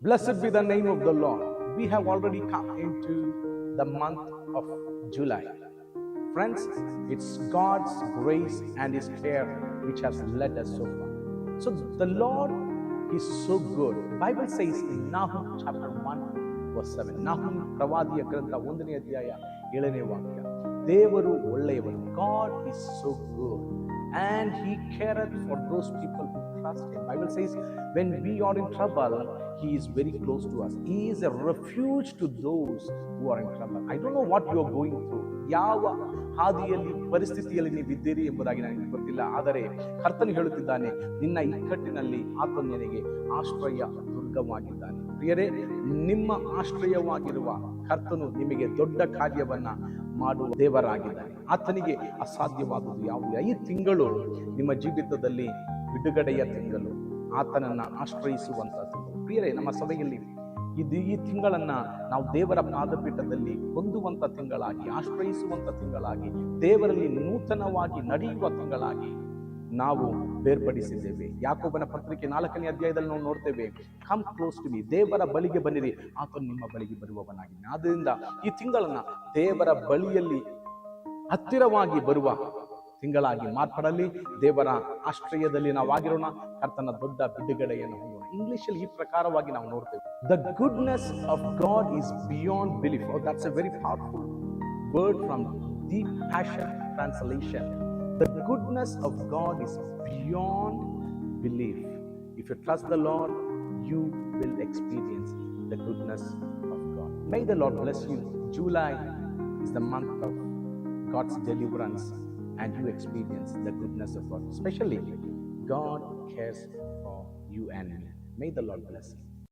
Blessed be the name of the Lord. We have already come into the month of July. Friends, it's God's grace and His care which has led us so far. So the Lord is so good. Bible says in Nahum chapter 1 verse 7. Nahum ಪ್ರವಾದಿಯ ಗ್ರಂಥ 1ನೇ ಅಧ್ಯಾಯ 7ನೇ ವಾಕ್ಯ. ದೇವರು ಒಳ್ಳೆಯವನು. God is so good and He careth for those people who trust Him. Bible says when we are in trouble, He is very close to us. He is a refuge to those who are in trouble. I don't know what you are going through. ಯಾವ ಹಾದಿಯಲ್ಲಿ ಪರಿಸ್ಥಿತಿಯಲ್ಲಿ ನೀವು ಇದ್ದೀರಿ ಎಂಬುದಾಗಿ ನನಗೆ ಗೊತ್ತಿಲ್ಲ. ಆದರೆ ಕರ್ತನು ಹೇಳುತ್ತಿದ್ದಾನೆ, ನಿನ್ನ ಇಕ್ಕಟ್ಟಿನಲ್ಲಿ ಆತನು ನಿನಗೆ ಆಶ್ರಯ ದುರ್ಗವಾಗಿದ್ದಾನೆ. ಪ್ರಿಯರೇ, ನಿಮ್ಮ ಆಶ್ರಯವಾಗಿರುವ ಕರ್ತನು ನಿಮಗೆ ದೊಡ್ಡ ಕಾರ್ಯವನ್ನ ಮಾಡುವ ದೇವರಾಗಿದ್ದಾನೆ. ಆತನಿಗೆ ಅಸಾಧ್ಯವಾದುದು ಯಾವುದೇ. ಈ ತಿಂಗಳು ನಿಮ್ಮ ಜೀವಿತದಲ್ಲಿ ಬಿಡುಗಡೆಯ ತಿಂಗಳು, ಆತನನ್ನ ಆಶ್ರಯಿಸುವಂತ ತಿಂಗಳು. ಪ್ರಿಯರೇ, ನಮ್ಮ ಸಭೆಯಲ್ಲಿ ಈ ತಿಂಗಳನ್ನ ನಾವು ದೇವರ ಪಾದಪೀಠದಲ್ಲಿ ಹೊಂದುವಂತ ತಿಂಗಳಾಗಿ, ಆಶ್ರಯಿಸುವಂತ ತಿಂಗಳಾಗಿ, ದೇವರಲ್ಲಿ ನೂತನವಾಗಿ ನಡೆಯುವ ತಿಂಗಳಾಗಿ ನಾವು ಬೇರ್ಪಡಿಸಿದ್ದೇವೆ. ಯಾಕೋಬನ ಪತ್ರಿಕೆ 4ನೇ ಅಧ್ಯಾಯದಲ್ಲಿ ನಾವು ನೋಡ್ತೇವೆ, ಕಮ್ ಕ್ಲೋಸ್ ಟು ಮೀ, ದೇವರ ಬಳಿಗೆ ಬನ್ನಿರಿ, ಆತನು ನಿಮ್ಮ ಬಳಿಗೆ ಬರುವವನಾಗಿದ್ದಾನೆ. ಆದ್ದರಿಂದ ಈ ತಿಂಗಳನ್ನ ದೇವರ ಬಳಿಯಲ್ಲಿ ಹತ್ತಿರವಾಗಿ ಬರುವ ತಿಂಗಳಾಗಿ ಮಾರ್ಪಡಲಿ. ದೇವರ ಆಶ್ರಯದಲ್ಲಿ ನಾವಾಗಿರೋಣ. ಕರ್ತನ ದೊಡ್ಡ ಬಿಡುಗಡೆಯನ್ನು ಹೊಂದೋಣ. ಇಂಗ್ಲಿಷಲ್ಲಿ ಈ ಪ್ರಕಾರವಾಗಿ ನಾವು ನೋಡ್ತೇವೆ, the goodness of god is beyond belief. That's A very powerful word from the passion translation. The goodness of God is beyond belief. If you trust the Lord, you will experience the goodness of God. May the Lord bless you. July is the month of God's deliverance, and you experience the goodness of God. Especially, God cares for you and me. May the Lord bless you.